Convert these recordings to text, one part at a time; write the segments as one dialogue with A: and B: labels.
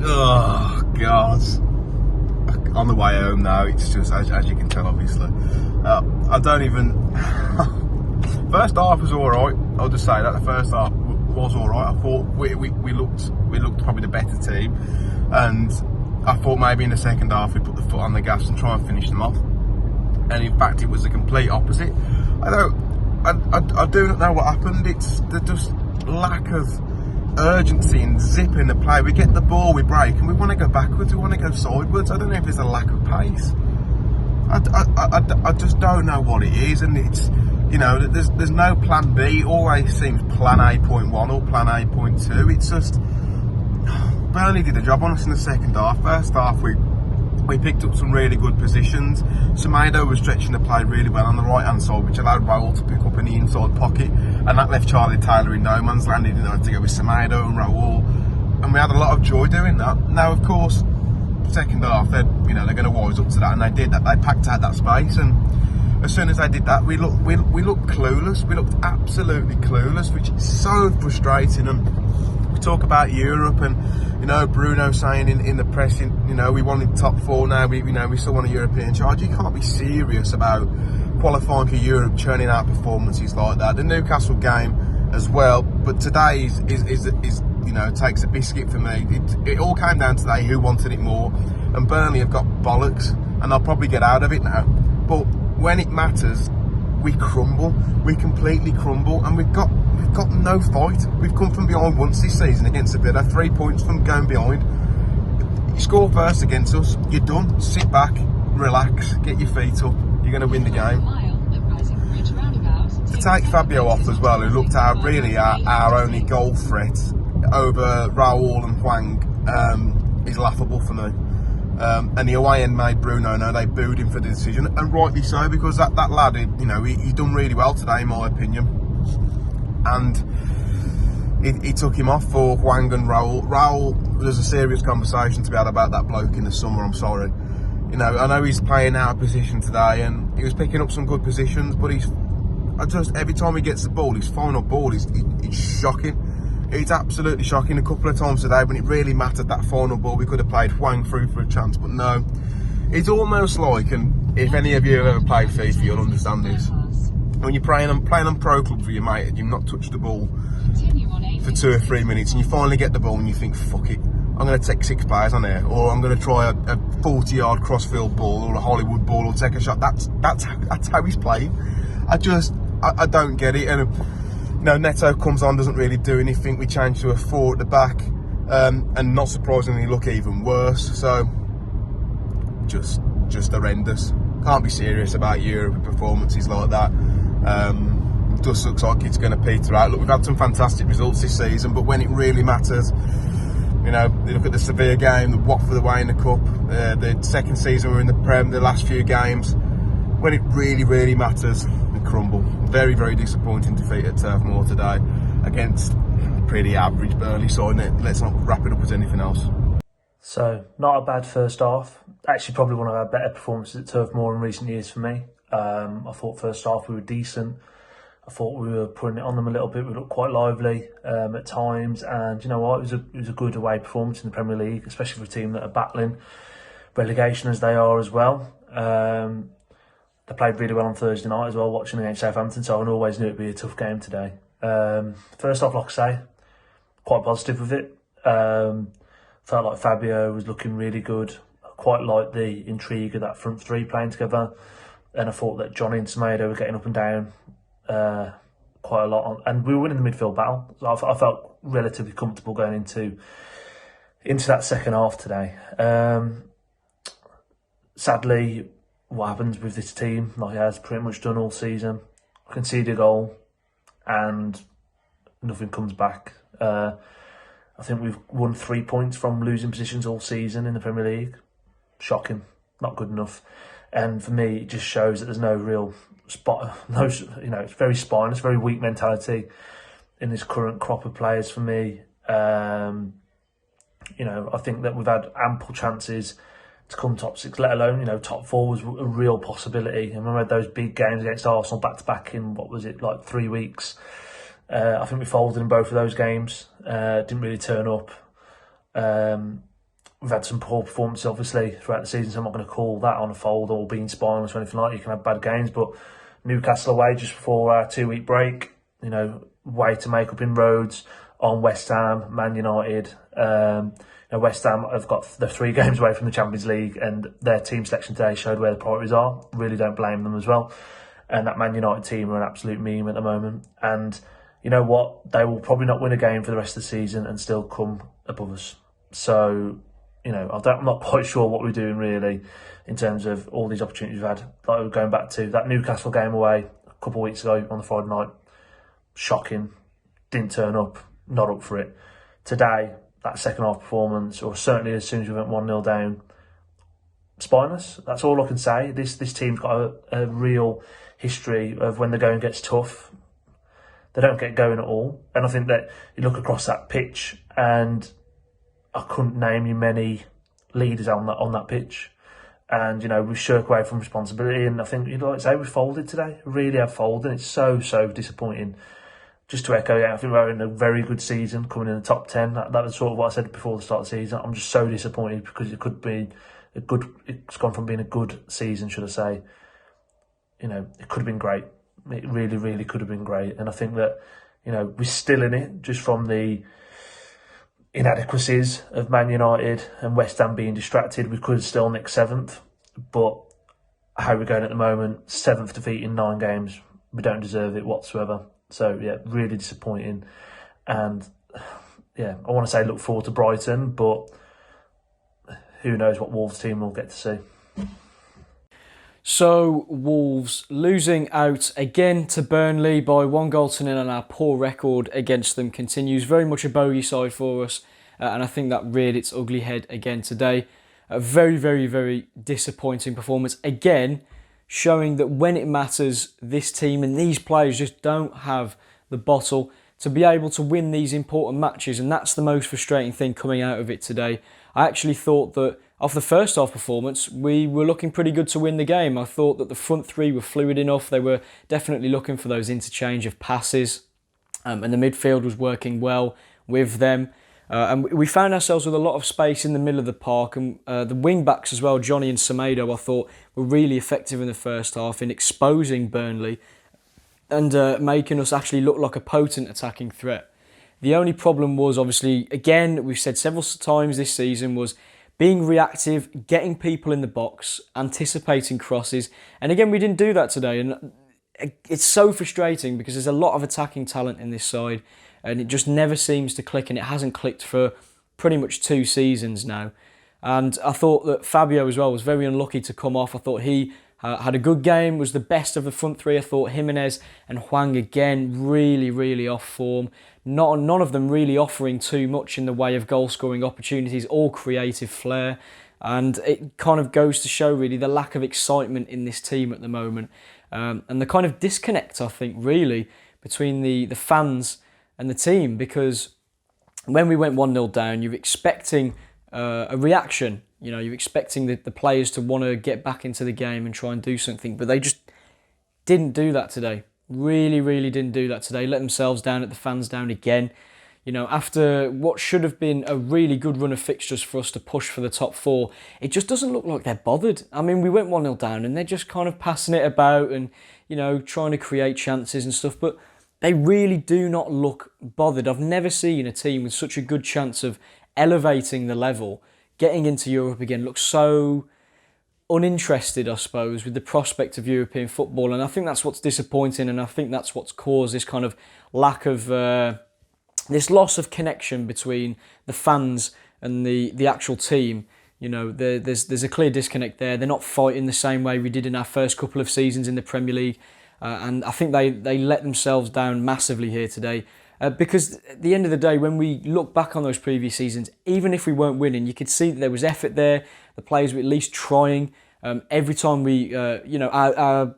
A: Oh God. On the way home now, it's just, as you can tell, obviously. I don't even... First half was alright, I'll just say that. The first half was alright. I thought we looked probably the better team. And I thought maybe in the second half we put the foot on the gas and try and finish them off. And in fact, it was the complete opposite. I do not know what happened. It's the just lack of urgency and zip in the play. We get the ball, we break, and we want to go backwards, we want to go sideways. I don't know if there's a lack of pace. I just don't know what it is, and it's, you know, there's no plan B. It always seems plan A.1 or plan A.2. It's just, Burnley did a job on us in the second half. First half, we picked up some really good positions. Semedo was stretching the play really well on the right hand side, which allowed Raul to pick up in the inside pocket, and that left Charlie Taylor in no man's land. He didn't have to go with Semedo and Raul, and we had a lot of joy doing that. Now, of course, second half, they're going to wise up to that, and they did that. They packed out that space, and as soon as they did that, we looked clueless. We looked absolutely clueless, which is so frustrating. And we talk about Europe, and Bruno saying in the press, we wanted top four now. We still want a European charge. You can't be serious about qualifying for Europe, churning out performances like that. The Newcastle game as well, but today is takes a biscuit for me. It all came down today who wanted it more, and Burnley have got bollocks, and they'll probably get out of it now. But when it matters, we crumble. We completely crumble, and we've got no fight. We've come from behind once this season against a Villa, 3 points from going behind. You score first against us, you're done. Sit back, relax, get your feet up. You're going to win the game. To take Fabio off as well, who looked at really our only goal threat over Raul and Hwang, is laughable for me. And the away end made Bruno know. They booed him for the decision, and rightly so, because that lad, he done really well today, in my opinion. And he took him off for Hwang and Raul. There's a serious conversation to be had about that bloke in the summer. I'm sorry. I know he's playing out of position today, and he was picking up some good positions, but every time he gets the ball, his final ball is shocking. It's absolutely shocking. A couple of times today, when it really mattered, that final ball, we could have played Hwang through for a chance, but no. It's almost like, and if any of you have ever played FIFA, you'll understand this. When you're playing on pro clubs with your mate and you've not touched the ball for 2 or 3 minutes, and you finally get the ball and you think, fuck it, I'm going to take 6 players on there, or I'm going to try a 40-yard crossfield ball or a Hollywood ball or take a shot. That's how he's playing. I don't get it. And Neto comes on, doesn't really do anything. We change to a 4 at the back, and not surprisingly look even worse. So just horrendous. Can't be serious about Europe performances like that. Just looks like it's going to peter out. Look, we've had some fantastic results this season, but when it really matters, you look at the Sevilla game, the Watford away in the Cup, the second season we're in the Prem, the last few games, when it really, really matters, we crumble. Very, very disappointing defeat at Turf Moor today against a pretty average Burnley side. Let's not wrap it up as anything else.
B: So, not a bad first half. Actually, probably one of our better performances at Turf Moor in recent years for me. I thought first half we were decent. I thought we were putting it on them a little bit. We looked quite lively at times, and you know what? It was a good away performance in the Premier League, especially for a team that are battling relegation as they are as well. They played really well on Thursday night as well, watching against Southampton, so I always knew it'd be a tough game today. First off, like I say, quite positive with it. Felt like Fabio was looking really good. I quite liked the intrigue of that front three playing together. And I thought that Johnny and Semedo were getting up and down quite a lot. And we were winning the midfield battle. So I felt relatively comfortable going into that second half today. Sadly, what happens with this team, like he has pretty much done all season, concede a goal and nothing comes back. I think we've won 3 points from losing positions all season in the Premier League. Shocking, not good enough. And for me, it just shows that there's no real it's very spineless, very weak mentality in this current crop of players for me. I think that we've had ample chances to come top 6, let alone, top 4 was a real possibility. I remember those big games against Arsenal back-to-back in, 3 weeks. I think we folded in both of those games. Didn't really turn up. We've had some poor performances, obviously, throughout the season, so I'm not going to call that on a fold or being spineless or anything like that. You can have bad games, but Newcastle away just before our 2-week break, way to make up inroads on West Ham, Man United. West Ham have got the 3 games away from the Champions League, and their team selection today showed where the priorities are. Really don't blame them as well. And that Man United team are an absolute meme at the moment. And you know what? They will probably not win a game for the rest of the season and still come above us. So, I'm not quite sure what we're doing really in terms of all these opportunities we've had. Like we're going back to that Newcastle game away a couple of weeks ago on the Friday night. Shocking. Didn't turn up. Not up for it. Today, that second half performance, or certainly as soon as we went 1-0 down, spineless. That's all I can say. This team's got a real history of when the going gets tough, they don't get going at all. And I think that you look across that pitch, and I couldn't name you many leaders on that pitch. And, we shirk away from responsibility. And I think, like I say, we folded today. We really have folded. It's so, so disappointing. Just to echo, I think we're in a very good season, coming in the top 10. That was sort of what I said before the start of the season. I'm just so disappointed because it could be it's gone from being a good season, should I say. It could have been great. It really, really could have been great. And I think that, we're still in it just from the inadequacies of Man United and West Ham being distracted. We could still nick 7th, but how we're going at the moment, 7th defeat in 9 games, we don't deserve it whatsoever. So, really disappointing. And, I want to say look forward to Brighton, but who knows what Wolves team we'll get to see.
C: So, Wolves losing out again to Burnley by 1-0, and our poor record against them continues. Very much a bogey side for us, and I think that reared its ugly head again today. A very, very, very disappointing performance. Again, showing that when it matters, this team and these players just don't have the bottle to be able to win these important matches, and that's the most frustrating thing coming out of it today. I actually thought that off the first half performance, we were looking pretty good to win the game. I thought that the front 3 were fluid enough. They were definitely looking for those interchange of passes, and the midfield was working well with them. And we found ourselves with a lot of space in the middle of the park, and the wing backs as well, Johnny and Semedo, I thought were really effective in the first half in exposing Burnley and making us actually look like a potent attacking threat. The only problem was, obviously, again, we've said several times this season, was being reactive, getting people in the box, anticipating crosses. And again, we didn't do that today. And it's so frustrating because there's a lot of attacking talent in this side, and it just never seems to click, and it hasn't clicked for pretty much 2 seasons now. And I thought that Fabio as well was very unlucky to come off. I thought he had a good game, was the best of the front 3. I thought Jimenez and Hwang again really, really off form. None of them really offering too much in the way of goal-scoring opportunities or creative flair. And it kind of goes to show really the lack of excitement in this team at the moment. And the kind of disconnect, I think, really, between the fans and the team, because when we went 1-0 down, you're expecting a reaction. You're expecting the players to want to get back into the game and try and do something, but they just didn't do that today. Really, really didn't do that today. Let themselves down, let the fans down again. After what should have been a really good run of fixtures for us to push for the top 4, it just doesn't look like they're bothered. I mean, we went 1-0 down and they're just kind of passing it about and, trying to create chances and stuff, but they really do not look bothered. I've never seen a team with such a good chance of elevating the level, getting into Europe again, look so uninterested, I suppose, with the prospect of European football. And I think that's what's disappointing, and I think that's what's caused this kind of lack of, this loss of connection between the fans and the actual team. There's a clear disconnect there. They're not fighting the same way we did in our first couple of seasons in the Premier League. And I think they let themselves down massively here today. Because at the end of the day, when we look back on those previous seasons, even if we weren't winning, you could see that there was effort there. The players were at least trying. Every time we, our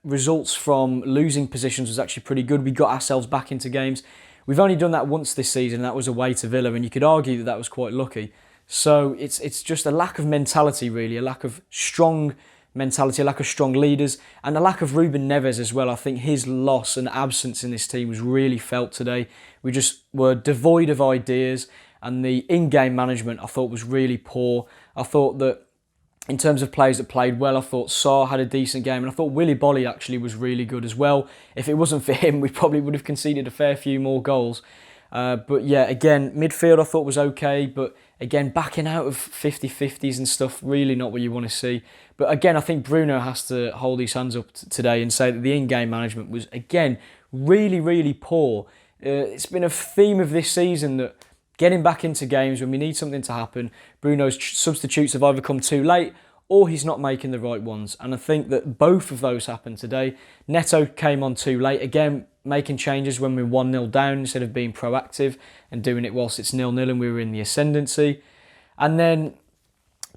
C: results from losing positions was actually pretty good. We got ourselves back into games. We've only done that once this season, and that was away to Villa, and you could argue that was quite lucky. So it's just a lack of mentality, really, a lack of strong mentality, a lack of strong leaders, and a lack of Ruben Neves as well. I think his loss and absence in this team was really felt today. We just were devoid of ideas, and the in-game management I thought was really poor. I thought that in terms of players that played well, I thought Sarr had a decent game, and I thought Willy Bolly actually was really good as well. If it wasn't for him, we probably would have conceded a fair few more goals. But yeah, again, midfield I thought was okay, but again, backing out of 50-50s and stuff, really not what you want to see. But again, I think Bruno has to hold his hands up today and say that the in-game management was, again, really, really poor. It's been a theme of this season that getting back into games when we need something to happen, Bruno's substitutes have either come too late or he's not making the right ones. And I think that both of those happened today. Neto came on too late, again, making changes when we were 1-0 down instead of being proactive and doing it whilst it's 0-0 and we were in the ascendancy. And then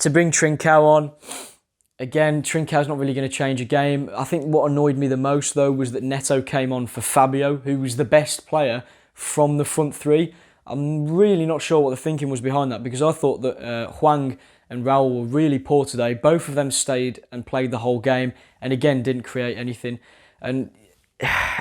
C: to bring Trincao on, again, Trincao's not really going to change a game. I think what annoyed me the most, though, was that Neto came on for Fabio, who was the best player from the front three. I'm really not sure what the thinking was behind that, because I thought that Hwang and Raul were really poor today. Both of them stayed and played the whole game and again didn't create anything. And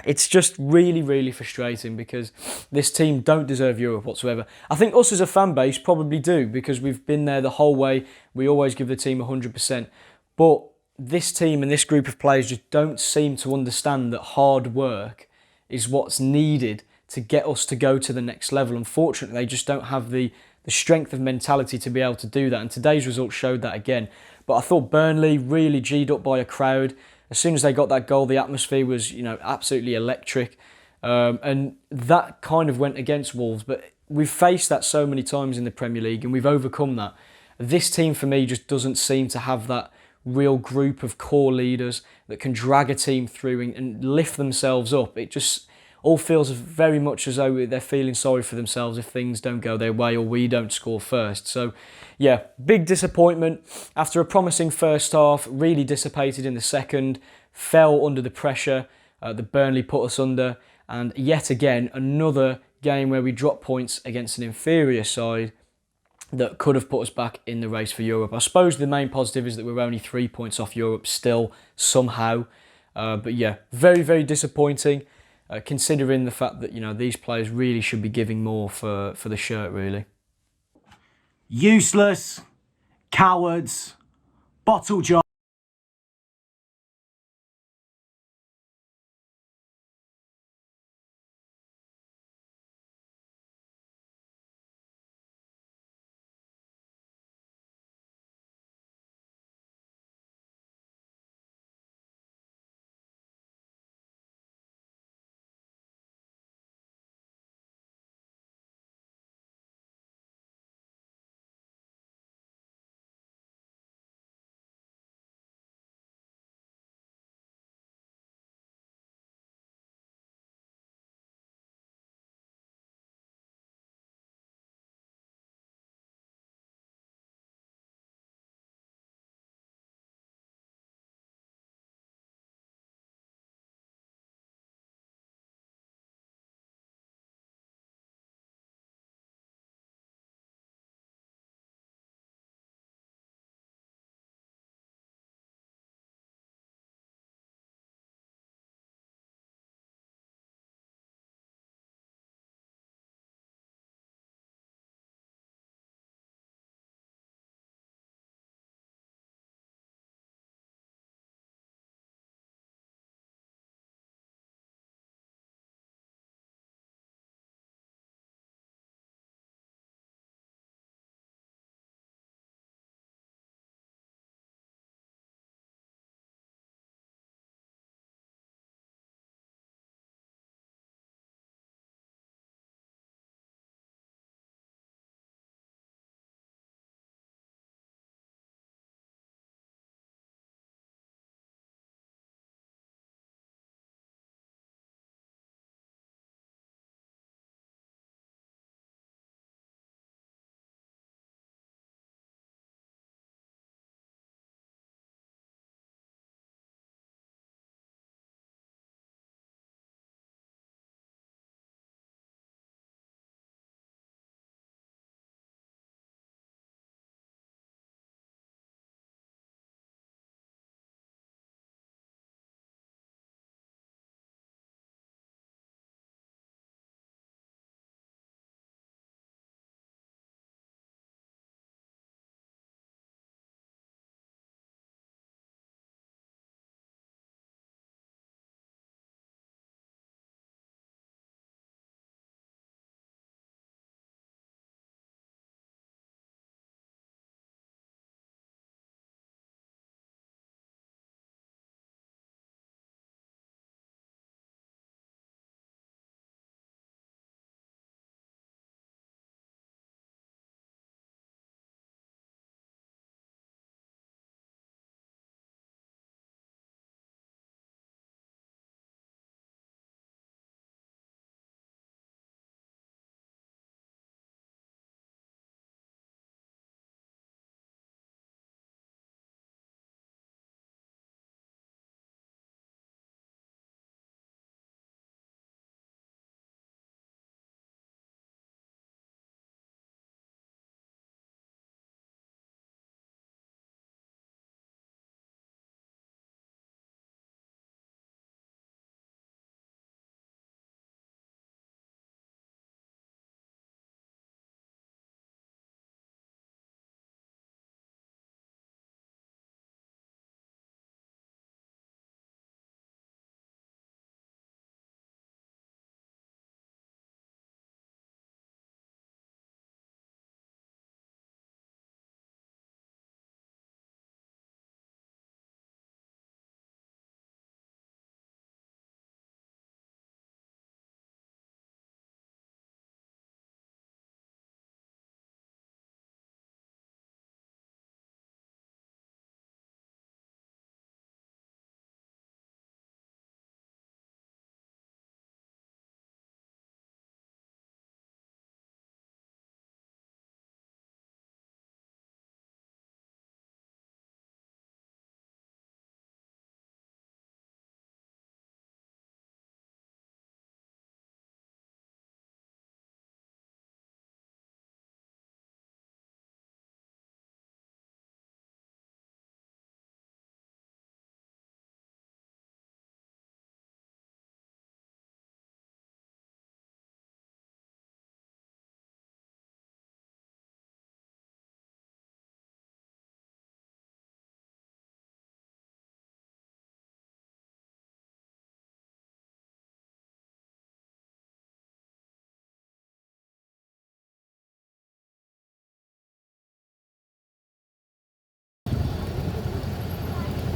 C: it's just really, really frustrating because this team don't deserve Europe whatsoever. I think us as a fan base probably do, because we've been there the whole way. We always give the team 100%. But this team and this group of players just don't seem to understand that hard work is what's needed to get us to go to the next level. Unfortunately, they just don't have the strength of mentality to be able to do that. And today's results showed that again. But I thought Burnley really G'd up by a crowd. As soon as they got that goal, the atmosphere was, absolutely electric. And that kind of went against Wolves. But we've faced that so many times in the Premier League and we've overcome that. This team, for me, just doesn't seem to have that real group of core leaders that can drag a team through and lift themselves up. It just all feels very much as though they're feeling sorry for themselves if things don't go their way or we don't score first. So, yeah, big disappointment. After a promising first half, really dissipated in the second, fell under the pressure that Burnley put us under, and yet again, another game where we dropped points against an inferior side that could have put us back in the race for Europe. I suppose the main positive is that we're only 3 points off Europe still, somehow. But yeah, very, very disappointing. Considering the fact that, these players really should be giving more for the shirt, really.
D: Useless, cowards, bottle job.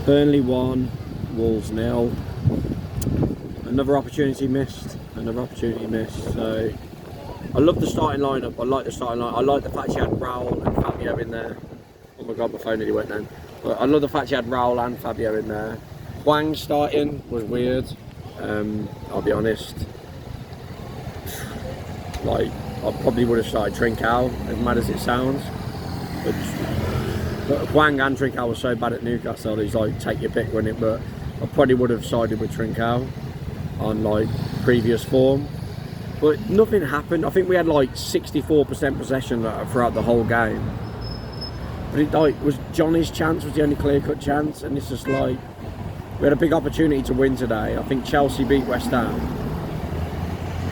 E: Burnley 1, Wolves 0. Another opportunity missed. So I love the starting lineup. I like the starting lineup. I like the fact you had Raul and Fabio in there. Oh my god, my phone nearly went then. But I love the fact you had Raul and Fabio in there. Hwang starting was weird. I'll be honest. Like, I probably would have started Trincao, as mad as it sounds. But Hwang and Trincao were so bad at Newcastle, he's like, take your pick, wouldn't it? But I probably would have sided with Trincao on like previous form. But nothing happened. I think we had like 64% possession throughout the whole game. But it like was Johnny's chance was the only clear-cut chance, and it's just like we had a big opportunity to win today. I think Chelsea beat West Ham,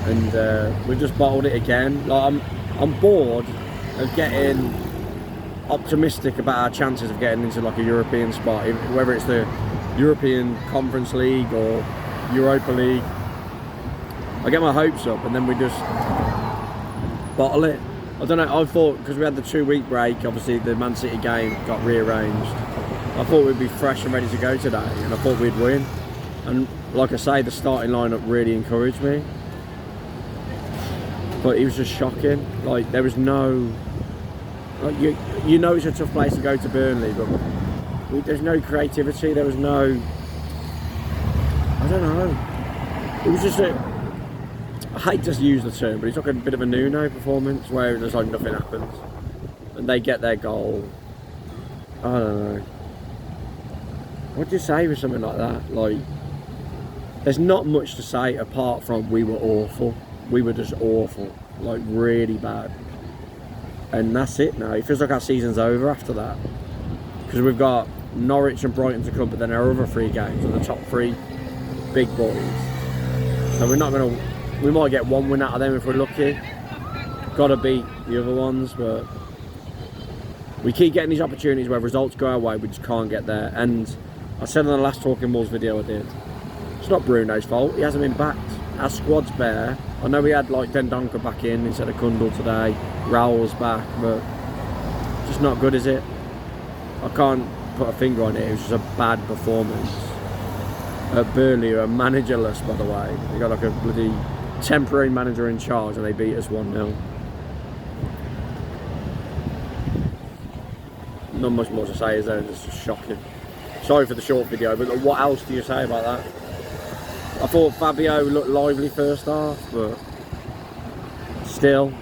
E: and we've just bottled it again. Like I'm bored of getting optimistic about our chances of getting into like a European spot, whether it's the European Conference League or Europa League. I get my hopes up and then we just bottle it. I don't know, I thought because we had the 2-week break, obviously the Man City game got rearranged, I thought we'd be fresh and ready to go today, and I thought we'd win. And like I say, the starting lineup really encouraged me, but it was just shocking. Like, there was no, like, you know it's a tough place to go to, Burnley, but there's no creativity. There was no, I don't know, it was just I hate to use the term, but it's like a bit of a Nuno performance where there's like nothing happens and they get their goal. I don't know, what do you say with something like that? Like, there's not much to say apart from we were awful. We were just awful, like really bad. And that's it now. It feels like our season's over after that, because we've got Norwich and Brighton to come, but then our other 3 games are the top 3 big boys. So we're not going to, we might get 1 win out of them if we're lucky. Got to beat the other ones, but we keep getting these opportunities where results go our way, we just can't get there. And I said in the last Talking Balls video I did, it's not Bruno's fault, he hasn't been backed. Our squad's bare. I know we had like Dendonka back in instead of Kundal today, Raul's back, but it's just not good, is it? I can't put a finger on it, it was just a bad performance. At Burnley, who are managerless, by the way. They got like a bloody temporary manager in charge and they beat us 1-0. Not much more to say, is there? It's just shocking. Sorry for the short video, but what else do you say about that? I thought Fabio looked lively first half, but still,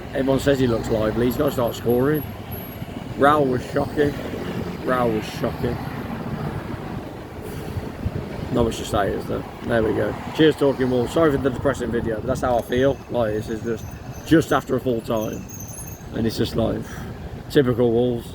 E: everyone says he looks lively. He's got to start scoring. Raul was shocking. Not much to say, is there? There we go. Cheers, Talking Wolves. Sorry for the depressing video, but that's how I feel. Like, this is just after a full time, and it's just like typical Wolves.